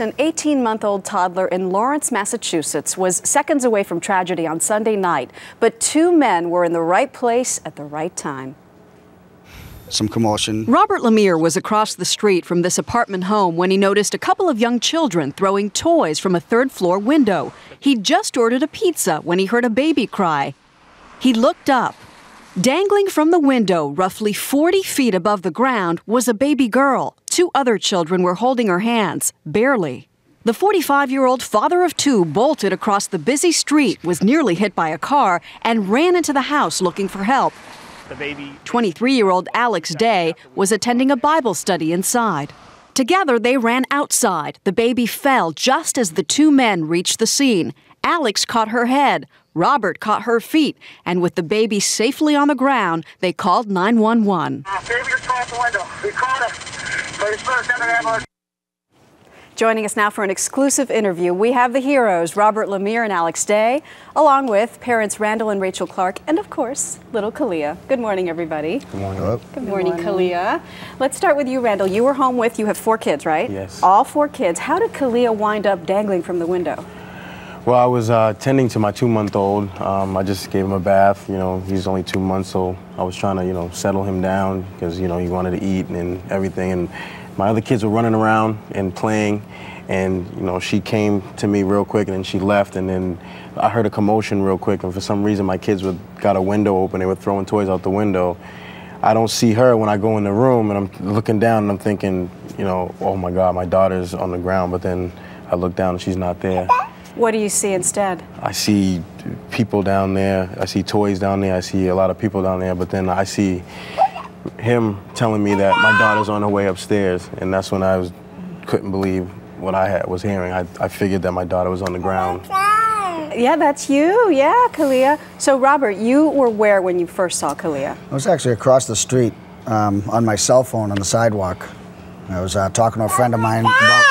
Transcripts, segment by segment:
An 18-month-old toddler in Lawrence, Massachusetts was seconds away from tragedy on Sunday night, but two men were in the right place at the right time. Some commotion. Robert LEMIRE was across the street from this apartment home when he noticed a couple of young children throwing toys from a third-floor window. He'd just ordered a pizza when he heard a baby cry. He looked up. Dangling from the window, roughly 40 feet above the ground, was a baby girl. Two other children were holding her hands, barely. The 45-year-old father of two bolted across the busy street, was nearly hit by a car, and ran into the house looking for help. The 23-year-old Alex Day was attending a Bible study inside. Together, they ran outside. The baby fell just as the two men reached the scene. Alex caught her head. Robert caught her feet, and with the baby safely on the ground, they called 911. Joining us now for an exclusive interview, we have the heroes, Robert LEMIRE and Alex Day, along with parents Randall and Rachel Clark, and of course, little Kalia. Good morning, everybody. Good morning. Good morning, Kalia. Let's start with you, Randall. You were home you have 4 kids, right? Yes. All 4 kids. How did Kalia wind up dangling from the window? Well, I was tending to my 2-month-old. I just gave him a bath. You know, he's only 2 months, so I was trying to, settle him down because, he wanted to eat and everything. And my other kids were running around and playing, and, she came to me real quick, and then she left, and then I heard a commotion real quick, and for some reason my kids got a window open. They were throwing toys out the window. I don't see her when I go in the room, and I'm looking down, and I'm thinking, oh my God, my daughter's on the ground, but then I look down and she's not there. What do you see instead? I see people down there. I see toys down there. I see a lot of people down there. But then I see him telling me that my daughter's on her way upstairs. And that's when I couldn't believe what I was hearing. I figured that my daughter was on the ground. Yeah, that's you. Yeah, Kalia. So, Robert, you were where when you first saw Kalia? I was actually across the street on my cell phone on the sidewalk. I was talking to a friend of mine about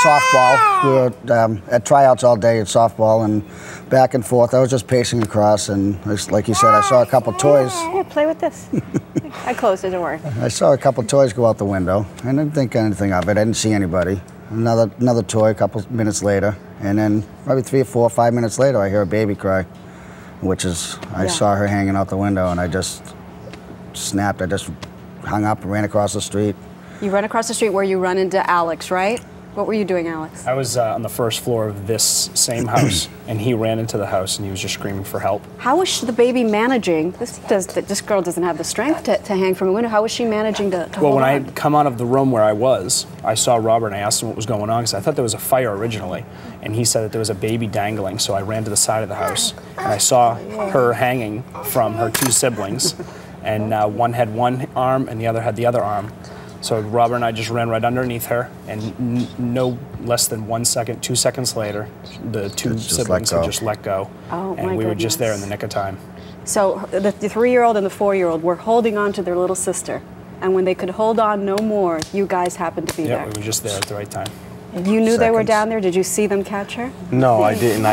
softball. We were at tryouts all day at softball and back and forth. I was just pacing across, and like you said, I saw a couple toys. Here, play with this. I closed it, don't worry. I saw a couple toys go out the window. I didn't think anything of it. I didn't see anybody. Another toy a couple minutes later, and then probably 3 or 4 or 5 minutes later, I hear a baby cry, which is, I saw her hanging out the window, and I just snapped. I just hung up and ran across the street. You run across the street where you run into Alex, right? What were you doing, Alex? I was on the first floor of this same house, and he ran into the house, and he was just screaming for help. How was the baby managing? This girl doesn't have the strength to hang from a window. How was she managing to hold on? Well, when I had come out of the room where I was, I saw Robert, and I asked him what was going on, because I thought there was a fire originally, and he said that there was a baby dangling, so I ran to the side of the house, and I saw her hanging from her 2 siblings, and one had one arm, and the other had the other arm. So Robert and I just ran right underneath her, and no less than 1 second, 2 seconds later, the 2 siblings had just let go. Oh, and we were just there in the nick of time. So the 3-year-old and the 4-year-old were holding on to their little sister, and when they could hold on no more, you guys happened to be there. Yeah, we were just there at the right time. You knew they were down there? Did you see them catch her? No, I didn't.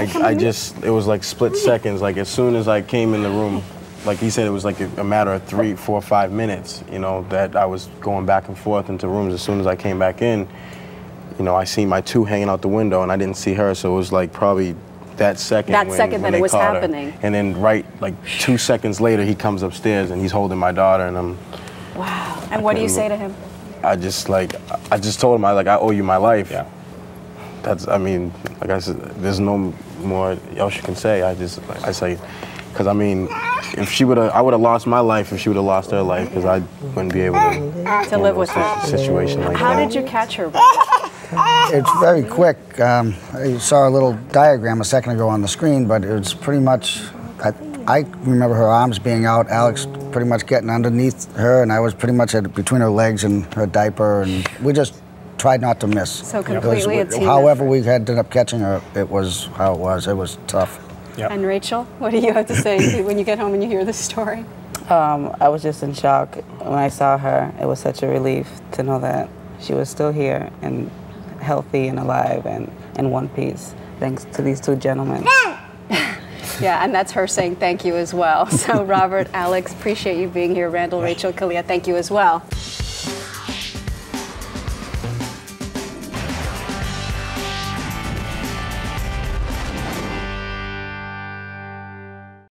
It was like split seconds. Like as soon as I came in the room, like he said, it was like a matter of 3, 4, 5 minutes, that I was going back and forth into rooms. As soon as I came back in, I seen my 2 hanging out the window, and I didn't see her, so it was like probably that second when it was caught happening. Her. And then like 2 seconds later, he comes upstairs, and he's holding my daughter, and I'm... Wow. And what do you say to him? I just told him, I owe you my life. Yeah. Like I said, there's no more else you can say. I say, because I would have lost my life if she would have lost her life, because I wouldn't be able to live with a situation like that. How did you catch her? It's very quick. I saw a little diagram a second ago on the screen, but it was pretty much, I remember her arms being out, Alex pretty much getting underneath her, and I was pretty much between her legs and her diaper, and we just tried not to miss. So completely a team however effort. we ended up catching her, it was how it was. It was tough. Yep. And Rachel, what do you have to say when you get home and you hear this story? I was just in shock when I saw her. It was such a relief to know that she was still here and healthy and alive and in one piece, thanks to these 2 gentlemen. Yeah, and that's her saying thank you as well. So Robert, Alex, appreciate you being here. Randall, Rachel, Kalia, thank you as well.